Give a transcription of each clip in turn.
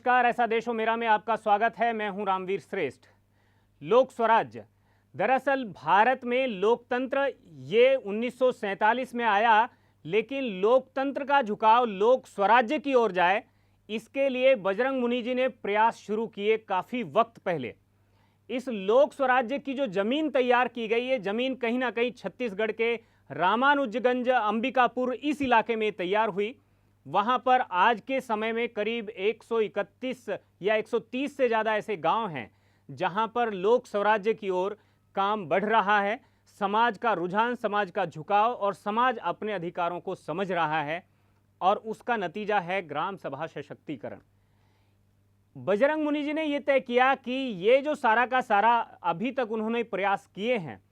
नमस्कार, ऐसा देश हो मेरा में आपका स्वागत है। मैं हूं रामवीर श्रेष्ठ। लोक स्वराज्य, दरअसल भारत में लोकतंत्र ये 1947 में आया, लेकिन लोकतंत्र का झुकाव लोक स्वराज्य की ओर जाए, इसके लिए बजरंग मुनि जी ने प्रयास शुरू किए काफ़ी वक्त पहले। इस लोक स्वराज्य की जो ज़मीन तैयार की गई है, ज़मीन कहीं ना कहीं छत्तीसगढ़ के रामानुजगंज अंबिकापुर इस इलाके में तैयार हुई। वहाँ पर आज के समय में करीब 131 या 130 से ज़्यादा ऐसे गांव हैं जहाँ पर लोक स्वराज्य की ओर काम बढ़ रहा है। समाज का रुझान, समाज का झुकाव और समाज अपने अधिकारों को समझ रहा है और उसका नतीजा है ग्राम सभा सशक्तिकरण। बजरंग मुनि जी ने यह तय किया कि ये जो सारा का सारा अभी तक उन्होंने प्रयास किए हैं,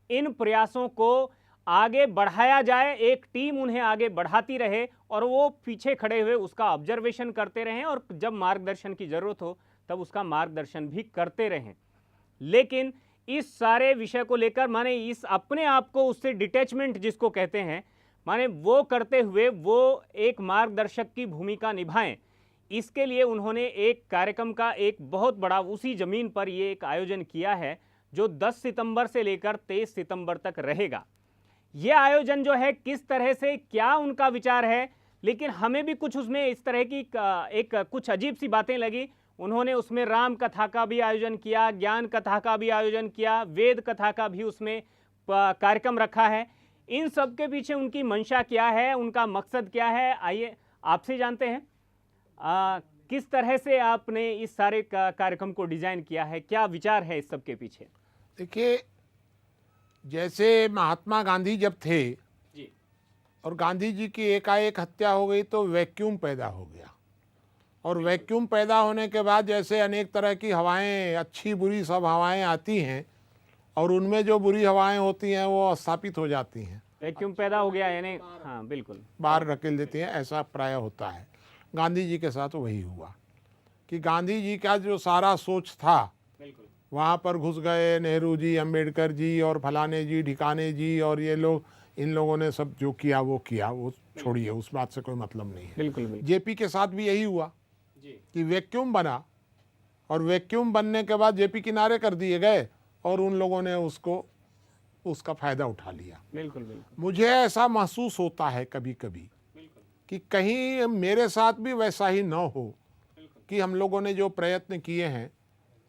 इन प्रयासों को आगे बढ़ाया जाए, एक टीम उन्हें आगे बढ़ाती रहे और वो पीछे खड़े हुए उसका ऑब्जर्वेशन करते रहें और जब मार्गदर्शन की ज़रूरत हो तब उसका मार्गदर्शन भी करते रहें। लेकिन इस सारे विषय को लेकर माने इस अपने आप को उससे डिटैचमेंट जिसको कहते हैं, माने वो करते हुए वो एक मार्गदर्शक की भूमिका निभाएं, इसके लिए उन्होंने एक कार्यक्रम का एक बहुत बड़ा उसी ज़मीन पर ये एक आयोजन किया है जो 10 सितंबर से लेकर 23 सितंबर तक रहेगा। ये आयोजन जो है किस तरह से, क्या उनका विचार है, लेकिन हमें भी कुछ उसमें इस तरह की एक कुछ अजीब सी बातें लगी। उन्होंने उसमें राम कथा का भी आयोजन किया, ज्ञान कथा का भी आयोजन किया, वेद कथा का भी उसमें कार्यक्रम रखा है। इन सब के पीछे उनकी मंशा क्या है, उनका मकसद क्या है, आइए आपसे जानते हैं। किस तरह से आपने इस सारे कार्यक्रम को डिजाइन किया है, क्या विचार है इस सब के पीछे? देखिए, जैसे महात्मा गांधी जब थे जी, और गांधी जी की एकाएक हत्या हो गई तो वैक्यूम पैदा हो गया और वैक्यूम पैदा होने के बाद जैसे अनेक तरह की हवाएं, अच्छी बुरी सब हवाएं आती हैं और उनमें जो बुरी हवाएं होती हैं वो स्थापित हो जाती हैं, वैक्यूम पैदा हो गया यानी हाँ बिल्कुल बाहर धकेल देती हैं, ऐसा प्राय होता है। गांधी जी के साथ वही हुआ कि गांधी जी का जो सारा सोच था वहाँ पर घुस गए नेहरू जी, अंबेडकर जी और फलाने जी, ढिकाने जी और ये लोग, इन लोगों ने सब जो किया वो छोड़िए, उस बात से कोई मतलब नहीं है। बिल्कुल जेपी के साथ भी यही हुआ कि वैक्यूम बना और वैक्यूम बनने के बाद जेपी किनारे कर दिए गए और उन लोगों ने उसका फायदा उठा लिया। बिल्कुल मुझे ऐसा महसूस होता है कभी कभी कि कहीं मेरे साथ भी वैसा ही न हो कि हम लोगों ने जो प्रयत्न किए हैं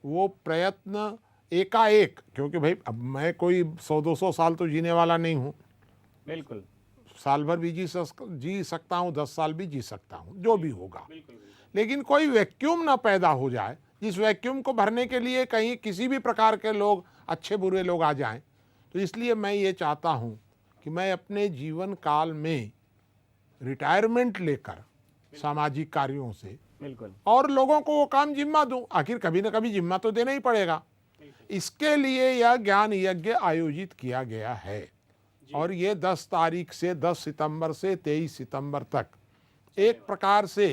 वो प्रयत्न एकाएक, क्योंकि भाई अब मैं कोई 100-200 साल तो जीने वाला नहीं हूँ, बिल्कुल साल भर भी जी सकता हूँ, 10 साल भी जी सकता हूँ, जो भी होगा, लेकिन कोई वैक्यूम ना पैदा हो जाए जिस वैक्यूम को भरने के लिए कहीं किसी भी प्रकार के लोग, अच्छे बुरे लोग आ जाएं। तो इसलिए मैं ये चाहता हूँ कि मैं अपने जीवन काल में रिटायरमेंट लेकर सामाजिक कार्यों से बिल्कुल और लोगों को वो काम जिम्मा दूं। आखिर कभी ना कभी जिम्मा तो देना ही पड़ेगा। इसके लिए यह ज्ञान यज्ञ आयोजित किया गया है और ये 10 तारीख से 10 सितंबर से 23 सितंबर तक एक प्रकार से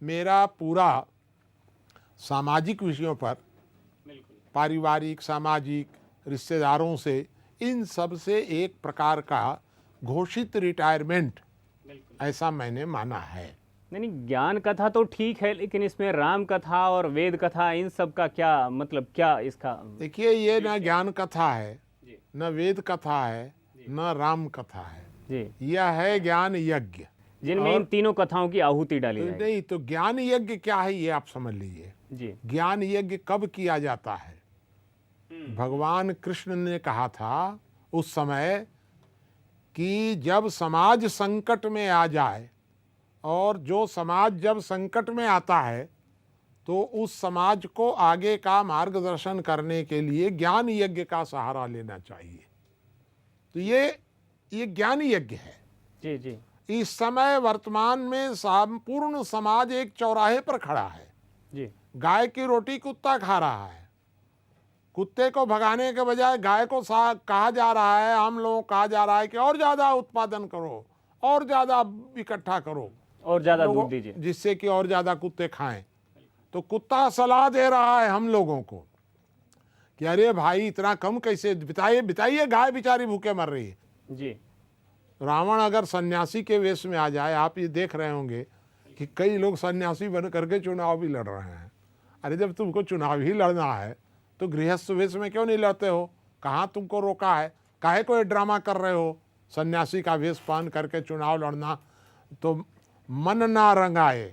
मेरा पूरा सामाजिक विषयों पर, पारिवारिक, सामाजिक, रिश्तेदारों से, इन सब से एक प्रकार का घोषित रिटायरमेंट ऐसा मैंने माना है। नहीं, ज्ञान कथा तो ठीक है, लेकिन इसमें राम कथा और वेद कथा इन सब का क्या मतलब, क्या इसका? देखिए, ये न ज्ञान कथा है, न वेद कथा है, न राम कथा है जी। यह है ज्ञान यज्ञ, जिनमें इन तीनों कथाओं की आहुति डाली जाएगी। नहीं तो ज्ञान यज्ञ क्या है ये आप समझ लीजिए जी। ज्ञान यज्ञ कब किया जाता है? भगवान कृष्ण ने कहा था उस समय कि जब समाज संकट में आ जाए, और जो समाज जब संकट में आता है तो उस समाज को आगे का मार्गदर्शन करने के लिए ज्ञान यज्ञ का सहारा लेना चाहिए। तो ये ज्ञान यज्ञ है जी जी। इस समय वर्तमान में संपूर्ण समाज एक चौराहे पर खड़ा है जी। गाय की रोटी कुत्ता खा रहा है, कुत्ते को भगाने के बजाय गाय को कहा जा रहा है, हम लोगों को कहा जा रहा है कि और ज्यादा उत्पादन करो और ज्यादा इकट्ठा करो और ज्यादा दूध दीजिए जिससे कि और ज्यादा कुत्ते खाएं। तो कुत्ता सलाह दे रहा है हम लोगों को कि अरे भाई इतना कम कैसे बिताइए, गाय बेचारी भूखे मर रही है जी। रावण अगर सन्यासी के वेश में आ जाए, आप ये देख रहे होंगे कि कई लोग सन्यासी बन करके चुनाव भी लड़ रहे हैं। अरे जब तुमको चुनाव ही लड़ना है तो गृहस्थ वेश में क्यों नहीं लड़ते हो? कहाँ तुमको रोका है? काहे को ये ड्रामा कर रहे हो? सन्यासी का वेश पहन करके चुनाव लड़ना तो मन ना रंगाए,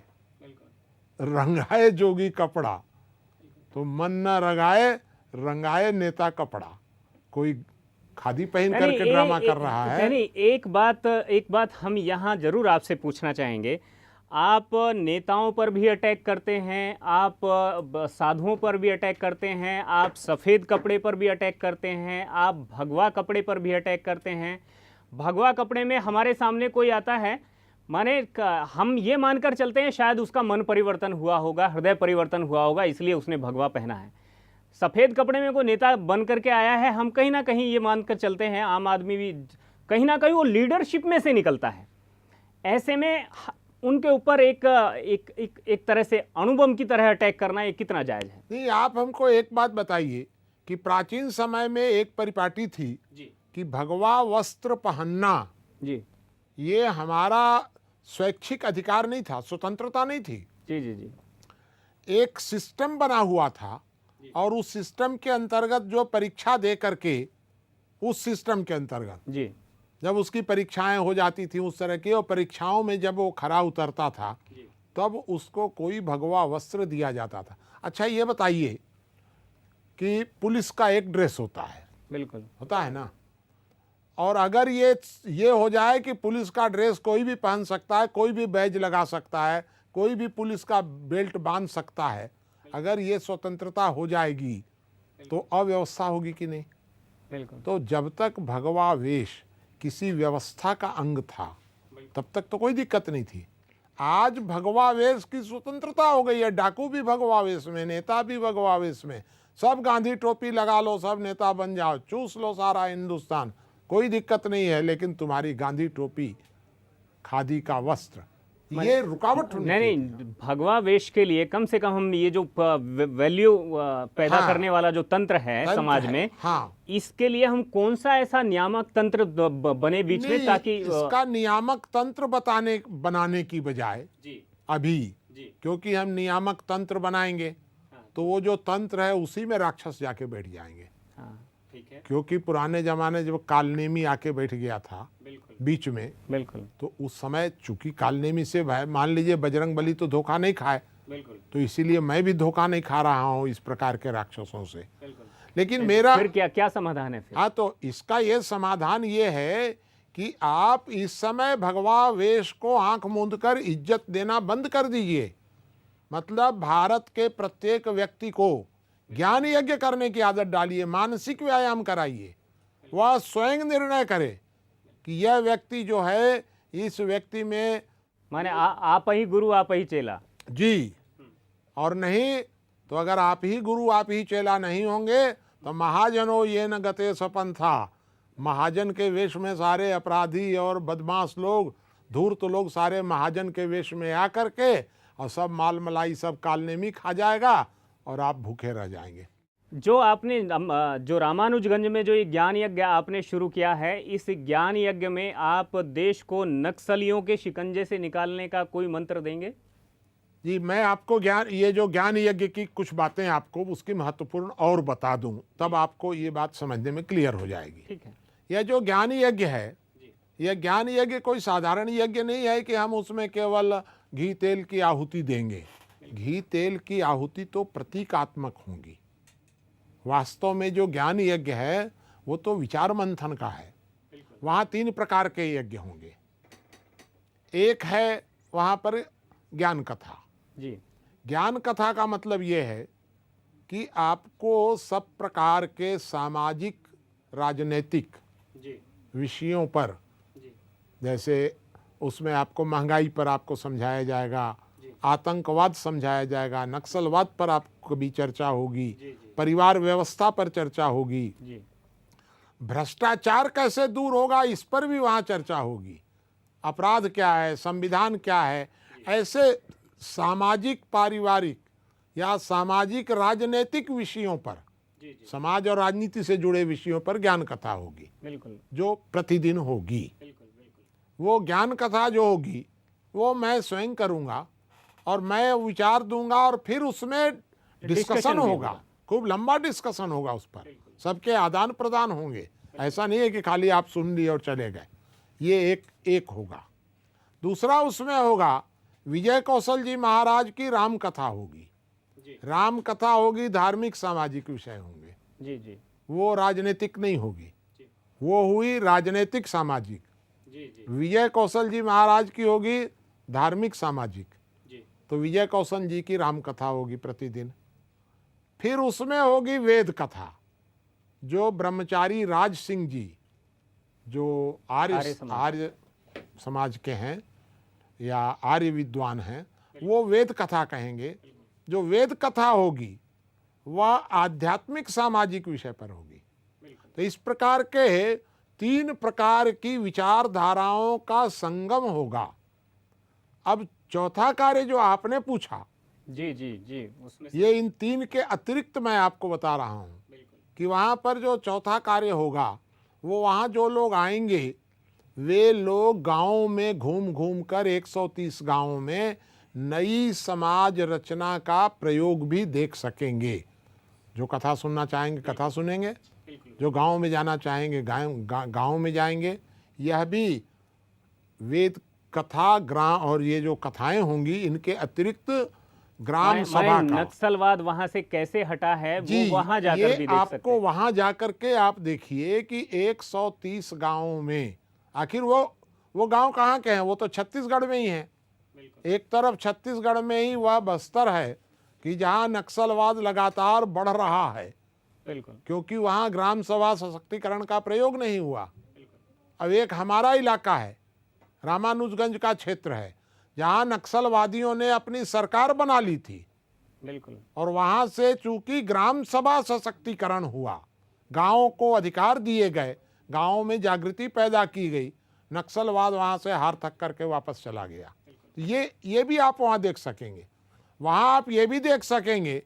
रंगाए जोगी कपड़ा, तो मन ना रंगाए, रंगाए नेता कपड़ा। कोई खादी पहन करके ड्रामा कर रहा है। नहीं, एक बात हम यहाँ जरूर आपसे पूछना चाहेंगे। आप नेताओं पर भी अटैक करते हैं, आप साधुओं पर भी अटैक करते हैं, आप सफ़ेद कपड़े पर भी अटैक करते हैं, आप भगवा कपड़े पर भी अटैक करते हैं। भगवा कपड़े में हमारे सामने कोई आता है, माने हम ये मानकर चलते हैं शायद उसका मन परिवर्तन हुआ होगा, हृदय परिवर्तन हुआ होगा, इसलिए उसने भगवा पहना है। सफ़ेद कपड़े में कोई नेता बन करके आया है, हम कहीं ना कहीं ये मानकर चलते हैं, आम आदमी भी कहीं ना कहीं वो लीडरशिप में से निकलता है। ऐसे में उनके ऊपर एक तरह से अणुबम की तरह अटैक करना ये कितना जायज़ है? नहीं, आप हमको एक बात बताइए कि प्राचीन समय में एक परिपाटी थी जी। कि भगवा वस्त्र पहनना जी ये हमारा स्वैच्छिक अधिकार नहीं था, स्वतंत्रता नहीं थी। जी जी जी एक सिस्टम बना हुआ था और उस सिस्टम के अंतर्गत जो परीक्षा दे करके, उस सिस्टम के अंतर्गत जी जब उसकी परीक्षाएं हो जाती थी उस तरह की, और परीक्षाओं में जब वो खरा उतरता था तब उसको कोई भगवा वस्त्र दिया जाता था। अच्छा ये बताइए कि पुलिस का एक ड्रेस होता है, बिल्कुल होता है ना, और अगर ये हो जाए कि पुलिस का ड्रेस कोई भी पहन सकता है, कोई भी बैज लगा सकता है, कोई भी पुलिस का बेल्ट बांध सकता है, अगर ये स्वतंत्रता हो जाएगी तो अव्यवस्था होगी कि नहीं? बिल्कुल। तो जब तक भगवा वेश किसी व्यवस्था का अंग था तब तक तो कोई दिक्कत नहीं थी। आज भगवा वेश की स्वतंत्रता हो गई है, डाकू भी भगवा वेश में, नेता भी भगवा वेश में, सब गांधी टोपी लगा लो, सब नेता बन जाओ, चूस लो सारा हिंदुस्तान, कोई दिक्कत नहीं है, लेकिन तुम्हारी गांधी टोपी, खादी का वस्त्र, ये रुकावट होनी नहीं, भगवा वेश के लिए कम से कम हम ये जो वैल्यू पैदा हाँ, करने वाला जो तंत्र है तंत्र समाज है, में, हाँ, इसके लिए हम कौन सा ऐसा नियामक तंत्र बने बीच में, नहीं, ताकि इसका नियामक तंत्र बनाने की बजाय अभी, क्योंकि हम नियामक तंत्र बनाएंगे तो वो जो तंत्र है उसी में राक्षस जाके बैठ जाएंगे। हाँ, ठीक है, क्योंकि पुराने जमाने जब कालनेमी आके बैठ गया था बीच में, बिल्कुल, तो उस समय चूंकि कालनेमी से मान लीजिए बजरंग बली तो धोखा नहीं खाए, बिल्कुल, तो इसीलिए मैं भी धोखा नहीं खा रहा हूँ इस प्रकार के राक्षसों से। लेकिन मेरा फिर क्या समाधान है फिर? हाँ, तो इसका ये समाधान ये है कि आप इस समय भगवा वेश को आंख मूंद कर इज्जत देना बंद कर दीजिए। मतलब भारत के प्रत्येक व्यक्ति को ज्ञान यज्ञ करने की आदत डालिए, मानसिक व्यायाम कराइए, वह स्वयं निर्णय करे कि यह व्यक्ति जो है, इस व्यक्ति में माने आप ही गुरु आप ही चेला जी, और नहीं तो अगर आप ही गुरु आप ही चेला नहीं होंगे तो महाजनो ये न गते सपन था, महाजन के वेश में सारे अपराधी और बदमाश लोग, धूर्त लोग सारे महाजन के वेश में आ करके और सब माल मलाई सब कालनेमी खा जाएगा और आप भूखे रह जाएंगे। जो आपने जो रामानुजगंज में जो ये ज्ञान यज्ञ आपने शुरू किया है, इस ज्ञान यज्ञ में आप देश को नक्सलियों के शिकंजे से निकालने का कोई मंत्र देंगे? जी, मैं आपको ये जो ज्ञान यज्ञ की कुछ बातें आपको उसकी महत्वपूर्ण और बता दूं, तब आपको ये बात समझने में क्लियर हो जाएगी। ठीक है। यह जो ज्ञान यज्ञ है, यह ज्ञान यज्ञ कोई साधारण यज्ञ नहीं है कि हम उसमें केवल घी तेल की आहुति देंगे। घी तेल की आहुति तो प्रतीकात्मक होंगी। वास्तव में जो ज्ञान यज्ञ है वो तो विचार मंथन का है। वहाँ 3 प्रकार के यज्ञ होंगे। एक है वहाँ पर ज्ञान कथा। जी, ज्ञान कथा का मतलब ये है कि आपको सब प्रकार के सामाजिक राजनीतिक विषयों पर, जैसे उसमें आपको महंगाई पर आपको समझाया जाएगा, आतंकवाद समझाया जाएगा, नक्सलवाद पर आपको भी चर्चा होगी, परिवार व्यवस्था पर चर्चा होगी, भ्रष्टाचार कैसे दूर होगा इस पर भी वहाँ चर्चा होगी, अपराध क्या है, संविधान क्या है, ऐसे सामाजिक पारिवारिक या सामाजिक राजनीतिक विषयों पर, समाज और राजनीति से जुड़े विषयों पर ज्ञान कथा होगी, बिल्कुल, जो प्रतिदिन होगी। वो ज्ञान कथा जो होगी वो मैं स्वयं करूँगा, और मैं विचार दूंगा और फिर उसमें डिस्कशन भी होगा, खूब लंबा डिस्कशन होगा उस पर, सबके आदान प्रदान होंगे। ऐसा नहीं है कि खाली आप सुन लिए और चले गए। ये एक होगा। दूसरा उसमें होगा विजय कौशल जी महाराज की राम कथा होगी। राम कथा होगी, धार्मिक सामाजिक विषय होंगे। जी जी वो राजनीतिक नहीं होगी, वो हुई राजनीतिक सामाजिक। विजय कौशल जी महाराज की होगी धार्मिक सामाजिक। तो विजय कौशल जी की राम कथा होगी प्रतिदिन। फिर उसमें होगी वेद कथा, जो ब्रह्मचारी राज सिंह जी जो आर्य समाज के हैं या आर्य विद्वान हैं, वो वेद कथा कहेंगे। जो वेद कथा होगी वह आध्यात्मिक सामाजिक विषय पर होगी। तो इस प्रकार के 3 प्रकार की विचारधाराओं का संगम होगा। अब चौथा कार्य जो आपने पूछा, जी जी जी उसमें ये इन 3 के अतिरिक्त मैं आपको बता रहा हूँ कि वहाँ पर जो चौथा कार्य होगा, वो वहाँ जो लोग आएंगे वे लोग गाँव में घूम घूम कर 130 गाँव में नई समाज रचना का प्रयोग भी देख सकेंगे। जो कथा सुनना चाहेंगे कथा सुनेंगे, जो गांव में जाना चाहेंगे गांव में जाएंगे। यह भी वेद कथा ग्राम और ये जो कथाएं होंगी, इनके अतिरिक्त ग्राम सभा का नक्सलवाद वहां से कैसे हटा है जी, वो वहां जाकर भी देख सकते आपको हैं। वहां जाकर के आप देखिए कि 130 गांवों में, आखिर वो गांव कहाँ के हैं? वो तो छत्तीसगढ़ में ही हैं। एक तरफ छत्तीसगढ़ में ही वह बस्तर है कि जहां नक्सलवाद लगातार बढ़ रहा है, बिल्कुल, क्योंकि वहां ग्राम सभा सशक्तिकरण का प्रयोग नहीं हुआ। अब एक हमारा इलाका है, रामानुजगंज का क्षेत्र है, जहां नक्सलवादियों ने अपनी सरकार बना ली थी। बिल्कुल, और वहां से चूंकि ग्राम सभा सशक्तिकरण हुआ, गांवों को अधिकार दिए गए, गांवों में जागृति पैदा की गई, नक्सलवाद वहां से हार थक करके वापस चला गया। ये भी आप वहां देख सकेंगे। वहां आप ये भी देख सकेंगे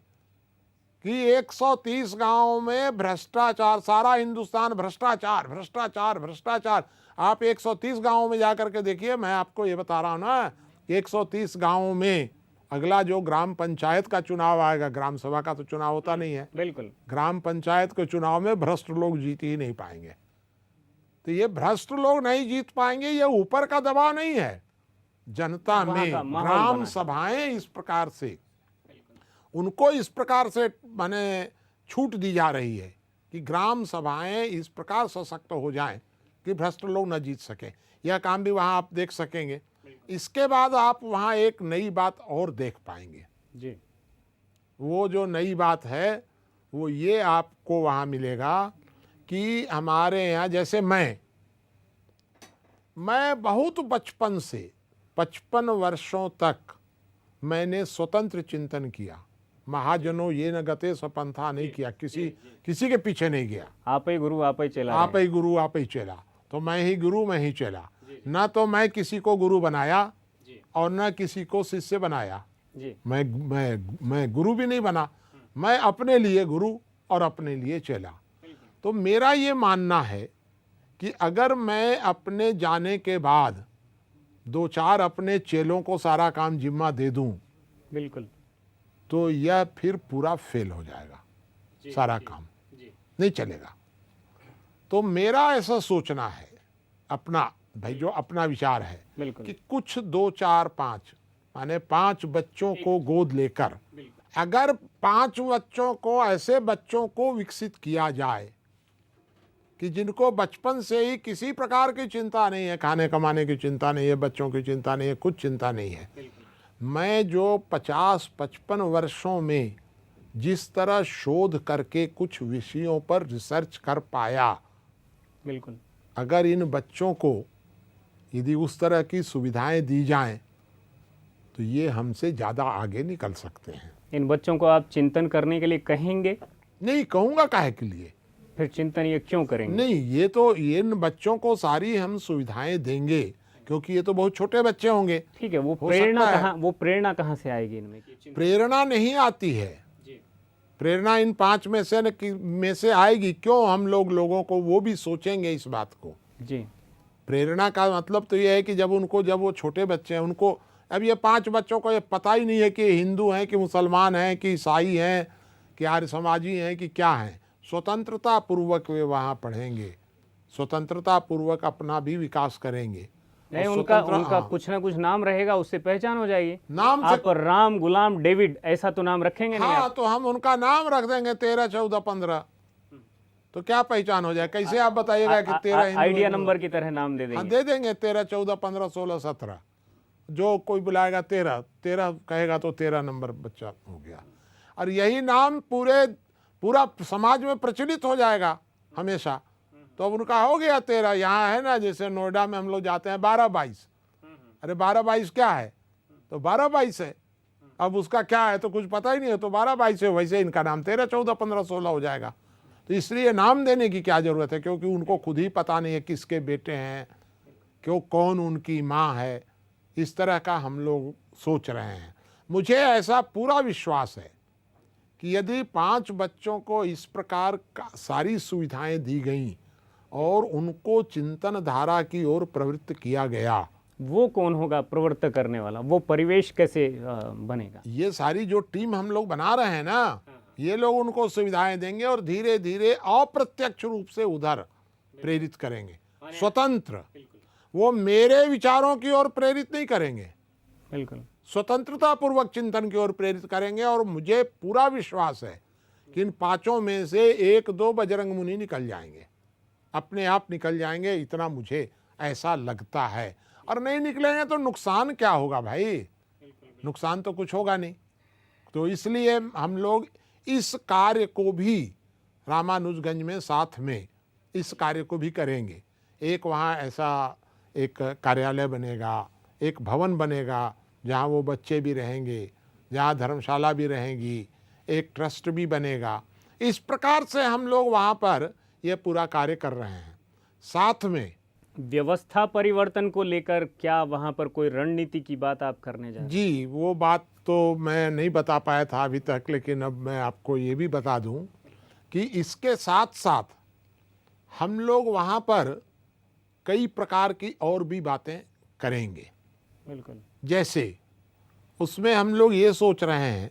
कि 130 गांवों में भ्रष्टाचार, सारा हिंदुस्तान भ्रष्टाचार भ्रष्टाचार भ्रष्टाचार। आप 130 गांवों में जाकर के देखिए। मैं आपको ये बता रहा हूं ना, 130 गांवों में अगला जो ग्राम पंचायत का चुनाव आएगा, ग्राम सभा का तो चुनाव होता नहीं है, बिल्कुल, ग्राम पंचायत के चुनाव में भ्रष्ट लोग जीत ही नहीं पाएंगे। तो ये भ्रष्ट लोग नहीं जीत पाएंगे, ये ऊपर का दबाव नहीं है, जनता में ग्राम सभाएं इस प्रकार से, उनको इस प्रकार से माने छूट दी जा रही है कि ग्राम सभाएं इस प्रकार सशक्त हो जाएं कि भ्रष्ट लोग न जीत सकें। यह काम भी वहां आप देख सकेंगे। इसके बाद आप वहां एक नई बात और देख पाएंगे जी। वो जो नई बात है वो ये आपको वहां मिलेगा कि हमारे यहाँ जैसे मैं बहुत बचपन से 55 वर्षों तक मैंने स्वतंत्र चिंतन किया। महाजनों ये न गते स्वपंथा नहीं किया, किसी के पीछे नहीं गया। आप ही गुरु आप ही चेला, आप ही गुरु आप ही चेला। तो मैं ही गुरु मैं ही चेला। न तो मैं किसी को गुरु बनाया और न किसी को शिष्य बनाया। मैं गुरु भी नहीं बना, मैं अपने लिए गुरु और अपने लिए चेला। तो मेरा ये मानना है कि अगर मैं अपने जाने के बाद 2-4 अपने चेलों को सारा काम जिम्मा दे दूं, बिल्कुल, तो यह फिर पूरा फेल हो जाएगा, सारा काम नहीं चलेगा। तो मेरा ऐसा सोचना है, अपना भाई जो अपना विचार है कि कुछ 2-4-5 माने 5 बच्चों को गोद लेकर, अगर 5 बच्चों को, ऐसे बच्चों को विकसित किया जाए कि जिनको बचपन से ही किसी प्रकार की चिंता नहीं है, खाने कमाने की चिंता नहीं है, बच्चों की चिंता नहीं है, कुछ चिंता नहीं है। मैं जो 50-55 वर्षों में जिस तरह शोध करके कुछ विषयों पर रिसर्च कर पाया, बिल्कुल, अगर इन बच्चों को यदि उस तरह की सुविधाएं दी जाएं तो ये हमसे ज़्यादा आगे निकल सकते हैं। इन बच्चों को आप चिंतन करने के लिए कहेंगे? नहीं कहूँगा, काहे के लिए, फिर चिंतन ये क्यों करेंगे? नहीं, ये तो इन बच्चों को सारी हम सुविधाएं देंगे क्योंकि ये तो बहुत छोटे बच्चे होंगे। ठीक है, वो प्रेरणा कहाँ से आएगी इनमें? प्रेरणा नहीं आती है। प्रेरणा इन 5 में से आएगी क्यों? हम लोगों को वो भी सोचेंगे इस बात को जी। प्रेरणा का मतलब तो ये है कि जब वो छोटे बच्चे हैं, उनको अब ये 5 बच्चों को ये पता ही नहीं है कि हिंदू हैं कि मुसलमान हैं कि ईसाई हैं कि आर्य समाजी हैं कि क्या हैं। स्वतंत्रता पूर्वक वे वहाँ पढ़ेंगे, स्वतंत्रता पूर्वक अपना भी विकास करेंगे। नहीं, और उनका स्वतंत्र- उनका हाँ। कुछ ना कुछ नाम रहेगा, उससे पहचान हो जाएगी। नाम से आप राम, गुलाम, डेविड ऐसा तो नाम रखेंगे नहीं हाँ, आप? तो हम उनका नाम रख देंगे 13, 14, 15, तो क्या पहचान हो जाए? कैसे आप बताइएगा कि 13 हिंदू आइडिया हैं? नंबर की तरह नाम दे हाँ, देंगे। दे देंगे 13, 14, 15, 16, 17, जो कोई बुलाएगा 13 13 कहेगा तो 13 नंबर बच्चा हो गया। और यही नाम पूरा समाज में प्रचलित हो जाएगा हमेशा। तो अब उनका हो गया 13। यहाँ है ना, जैसे नोएडा में हम लोग जाते हैं 12-22, अरे 12-22 क्या है? तो 12-22 है। अब उसका क्या है तो कुछ पता ही नहीं है, तो 12-22 है। वैसे इनका नाम 13, 14, 15, 16 हो जाएगा। तो इसलिए नाम देने की क्या जरूरत है, क्योंकि उनको खुद ही पता नहीं है किसके बेटे हैं, क्यों, कौन उनकी माँ है। इस तरह का हम लोग सोच रहे हैं। मुझे ऐसा पूरा विश्वास है कि यदि 5 बच्चों को इस प्रकार का सारी सुविधाएं दी गई और उनको चिंतन धारा की ओर प्रवृत्त किया गया, वो कौन होगा प्रवृत्त करने वाला? वो परिवेश कैसे बनेगा? ये सारी जो टीम हम लोग बना रहे हैं ना, ये लोग उनको सुविधाएं देंगे और धीरे धीरे अप्रत्यक्ष रूप से उधर प्रेरित करेंगे। स्वतंत्र, वो मेरे विचारों की ओर प्रेरित नहीं करेंगे, बिल्कुल। स्वतंत्रता पूर्वक चिंतन की ओर प्रेरित करेंगे। और मुझे पूरा विश्वास है कि इन 5 में से 1-2 बजरंग मुनि निकल जाएंगे, अपने आप निकल जाएंगे, इतना मुझे ऐसा लगता है। और नहीं निकलेंगे तो नुकसान क्या होगा भाई? नुकसान तो कुछ होगा नहीं। तो इसलिए हम लोग इस कार्य को भी रामानुजगंज में साथ में इस कार्य को भी करेंगे। एक वहाँ ऐसा एक कार्यालय बनेगा, एक भवन बनेगा जहाँ वो बच्चे भी रहेंगे, जहाँ धर्मशाला भी रहेंगी, एक ट्रस्ट भी बनेगा। इस प्रकार से हम लोग वहाँ पर ये पूरा कार्य कर रहे हैं। साथ में व्यवस्था परिवर्तन को लेकर क्या वहां पर कोई रणनीति की बात आप करने जा रहे हैं? जी, वो बात तो मैं नहीं बता पाया था अभी तक, लेकिन अब मैं आपको ये भी बता दूं कि इसके साथ साथ हम लोग वहाँ पर कई प्रकार की और भी बातें करेंगे। बिल्कुल। जैसे उसमें हम लोग ये सोच रहे हैं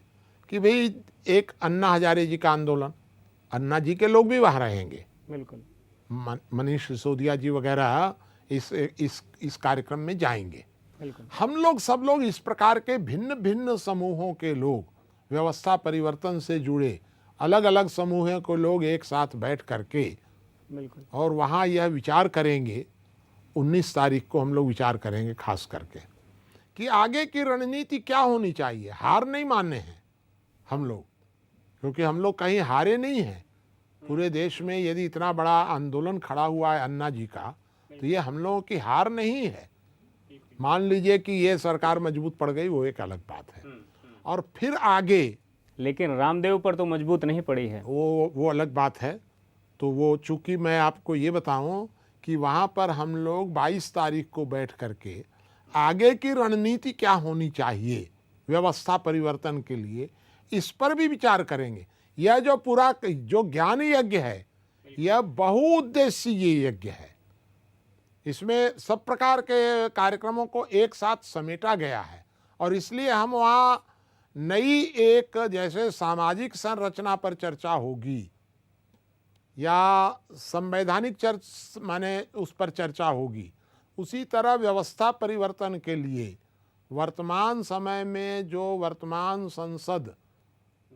कि भाई एक अन्ना हजारे जी का आंदोलन, अन्ना जी के लोग भी वहाँ रहेंगे, बिल्कुल। मनीष सिसोदिया जी वगैरह इस कार्यक्रम में जाएंगे। बिल्कुल। हम लोग सब लोग इस प्रकार के भिन्न भिन्न समूहों के लोग, व्यवस्था परिवर्तन से जुड़े अलग अलग समूहों के लोग एक साथ बैठ करके बिल्कुल। और वहाँ यह विचार करेंगे। 19 तारीख को हम लोग विचार करेंगे खास करके कि आगे की रणनीति क्या होनी चाहिए। हार नहीं मानने हैं हम लोग, क्योंकि हम लोग कहीं हारे नहीं हैं। पूरे देश में यदि इतना बड़ा आंदोलन खड़ा हुआ है अन्ना जी का, तो ये हम लोगों की हार नहीं है। मान लीजिए कि ये सरकार मजबूत पड़ गई, वो एक अलग बात है, और फिर आगे लेकिन रामदेव पर तो मजबूत नहीं पड़ी है। वो अलग बात है। तो वो चूंकि मैं आपको ये बताऊं कि वहाँ पर हम लोग 22 तारीख को बैठ करके आगे की रणनीति क्या होनी चाहिए व्यवस्था परिवर्तन के लिए, इस पर भी विचार करेंगे। यह जो पूरा जो ज्ञान यज्ञ है, यह बहुउद्देशीय यज्ञ है। इसमें सब प्रकार के कार्यक्रमों को एक साथ समेटा गया है, और इसलिए हम वहाँ नई एक जैसे सामाजिक संरचना पर चर्चा होगी या संवैधानिक माने उस पर चर्चा होगी, उसी तरह व्यवस्था परिवर्तन के लिए वर्तमान समय में जो वर्तमान संसद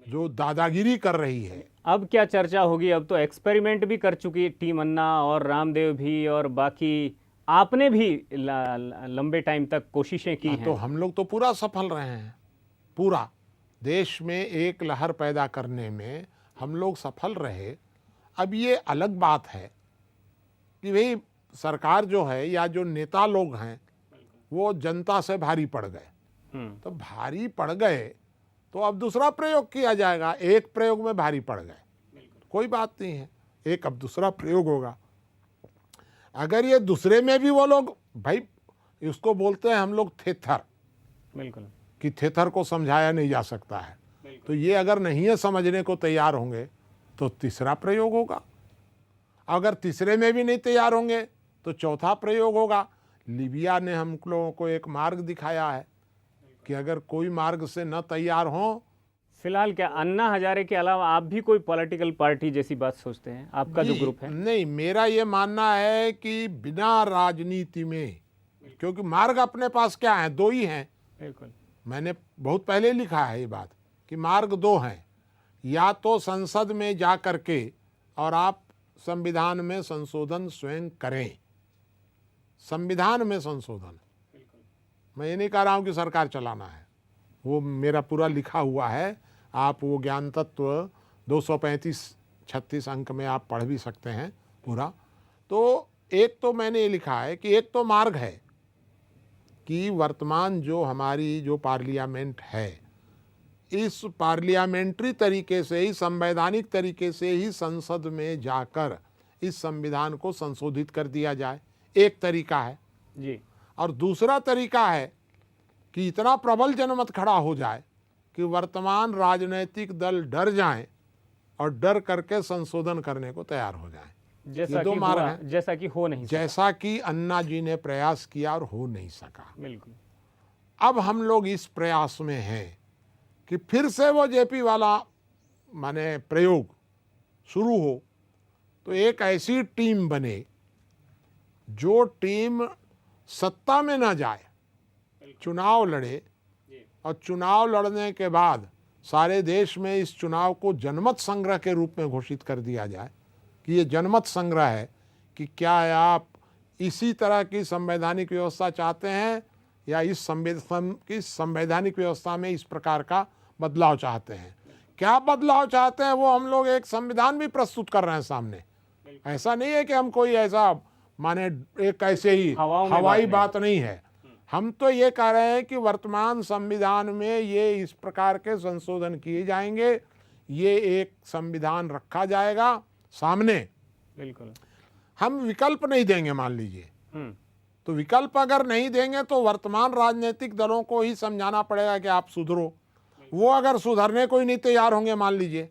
जो दादागिरी कर रही है, अब क्या चर्चा होगी? अब तो एक्सपेरिमेंट भी कर चुकी टीम अन्ना और रामदेव भी, और बाकी आपने भी लंबे टाइम तक कोशिशें की हैं। तो हम लोग तो पूरा सफल रहे हैं। पूरा देश में एक लहर पैदा करने में हम लोग सफल रहे। अब ये अलग बात है कि भाई सरकार जो है या जो नेता लोग हैं वो जनता से भारी पड़ गए। तो भारी पड़ गए तो अब दूसरा प्रयोग किया जाएगा। एक प्रयोग में भारी पड़ गए, कोई बात नहीं है, एक अब दूसरा प्रयोग होगा। अगर ये दूसरे में भी वो लोग, भाई इसको बोलते हैं हम लोग थेथर, बिल्कुल, कि थेथर को समझाया नहीं जा सकता है, तो ये अगर नहीं है समझने को तैयार होंगे तो तीसरा प्रयोग होगा। अगर तीसरे में भी नहीं तैयार होंगे तो चौथा प्रयोग होगा। लीबिया ने हम लोगों को एक मार्ग दिखाया है कि अगर कोई मार्ग से न तैयार हो। फिलहाल क्या अन्ना हजारे के अलावा आप भी कोई पॉलिटिकल पार्टी जैसी बात सोचते हैं? आपका जो जी, ग्रुप है। नहीं, मेरा ये मानना है कि बिना राजनीति में, क्योंकि मार्ग अपने पास क्या है, दो ही हैं। बिल्कुल। मैंने बहुत पहले लिखा है ये बात कि मार्ग दो हैं, या तो संसद में जा करके और आप संविधान में संशोधन स्वयं करें, संविधान में संशोधन। मैं ये नहीं कह रहा हूँ कि सरकार चलाना है, वो मेरा पूरा लिखा हुआ है, आप वो ज्ञान तत्व 235-36 अंक में आप पढ़ भी सकते हैं पूरा। तो एक तो मैंने ये लिखा है कि एक तो मार्ग है कि वर्तमान जो हमारी जो पार्लियामेंट है, इस पार्लियामेंट्री तरीके से ही, संवैधानिक तरीके से ही संसद में जाकर इस संविधान को संशोधित कर दिया जाए, एक तरीका है जी। और दूसरा तरीका है कि इतना प्रबल जनमत खड़ा हो जाए कि वर्तमान राजनीतिक दल डर जाएं और डर करके संशोधन करने को तैयार हो जाएं। जैसा ये दो कि मार्ग हुआ, हैं। जैसा कि हो नहीं सका। जैसा कि अन्ना जी ने प्रयास किया और हो नहीं सका। बिल्कुल। अब हम लोग इस प्रयास में हैं कि फिर से वो जेपी वाला माने प्रयोग शुरू हो, तो एक ऐसी टीम बने जो टीम सत्ता में ना जाए, चुनाव लड़े और चुनाव लड़ने के बाद सारे देश में इस चुनाव को जनमत संग्रह के रूप में घोषित कर दिया जाए कि ये जनमत संग्रह है कि क्या आप इसी तरह की संवैधानिक व्यवस्था चाहते हैं या इस संवैधानिक व्यवस्था में इस प्रकार का बदलाव चाहते हैं। क्या बदलाव चाहते हैं वो हम लोग एक संविधान भी प्रस्तुत कर रहे हैं सामने। ऐसा नहीं है कि हम कोई ऐसा माने एक ऐसे ही हवाई बात नहीं है। हम तो ये कह रहे हैं कि वर्तमान संविधान में ये इस प्रकार के संशोधन किए जाएंगे, ये एक संविधान रखा जाएगा सामने। बिल्कुल। हम विकल्प नहीं देंगे, मान लीजिए, तो विकल्प अगर नहीं देंगे तो वर्तमान राजनीतिक दलों को ही समझाना पड़ेगा कि आप सुधरो। वो अगर सुधरने को ही नहीं तैयार होंगे, मान लीजिए।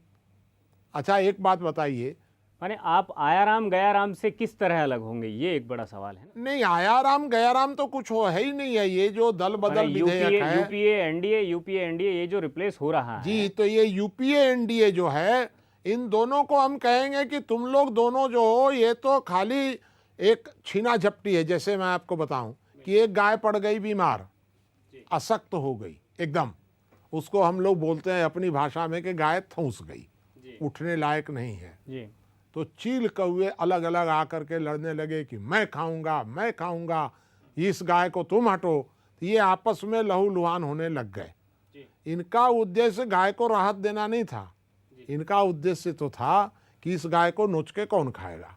अच्छा, एक बात बताइए, माने आप आयाराम गयाराम से किस तरह अलग होंगे, ये एक बड़ा सवाल है। नहीं, आयाराम गयाराम तो कुछ हो है ही नहीं है। ये जो दल बदल विधेयक है, यूपीए एनडीए ये जो रिप्लेस हो रहा है जी, तो ये यूपीए एनडीए जो है, इन दोनों को हम कहेंगे कि तुम लोग दोनों जो हो, ये तो खाली एक छीना झपटी है। जैसे मैं आपको बताऊं कि एक गाय पड़ गई बीमार, अशक्त हो गई एकदम, उसको हम लोग बोलते हैं अपनी भाषा में कि गाय ठूस गई, उठने लायक नहीं है जी। तो चील कौवे अलग अलग आकर के लड़ने लगे कि मैं खाऊंगा, इस गाय को तुम हटो। तो ये आपस में लहू लुहान होने लग गए। इनका उद्देश्य गाय को राहत देना नहीं था, इनका उद्देश्य तो था कि इस गाय को नोच के कौन खाएगा।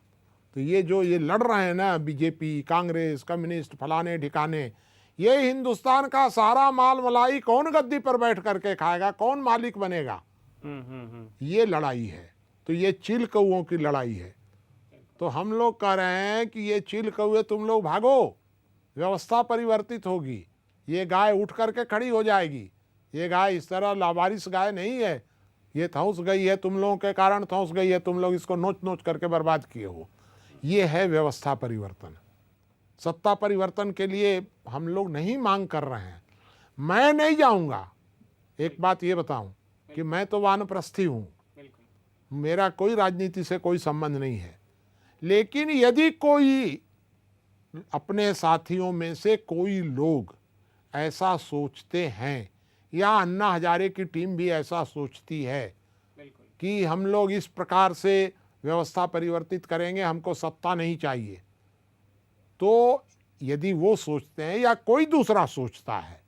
तो ये जो ये लड़ रहे हैं ना, बीजेपी, कांग्रेस, कम्युनिस्ट, फलाने ठिकाने, ये हिंदुस्तान का सारा माल मलाई कौन गद्दी पर बैठ करके खाएगा, कौन मालिक बनेगा, ये लड़ाई है। तो ये चील कौओं की लड़ाई है। तो हम लोग कह रहे हैं कि ये चील कौए तुम लोग भागो, व्यवस्था परिवर्तित होगी, ये गाय उठ करके खड़ी हो जाएगी। ये गाय इस तरह लावारिस गाय नहीं है, ये ठूस गई है, तुम लोगों के कारण ठूस गई है, तुम लोग इसको नोच नोच करके बर्बाद किए हो। ये है व्यवस्था परिवर्तन। सत्ता परिवर्तन के लिए हम लोग नहीं मांग कर रहे हैं। मैं नहीं जाऊंगा, एक बात ये बताऊं कि मैं तो वानप्रस्थी हूं, मेरा कोई राजनीति से कोई संबंध नहीं है। लेकिन यदि कोई अपने साथियों में से कोई लोग ऐसा सोचते हैं या अन्ना हजारे की टीम भी ऐसा सोचती है कि हम लोग इस प्रकार से व्यवस्था परिवर्तित करेंगे, हमको सत्ता नहीं चाहिए, तो यदि वो सोचते हैं या कोई दूसरा सोचता है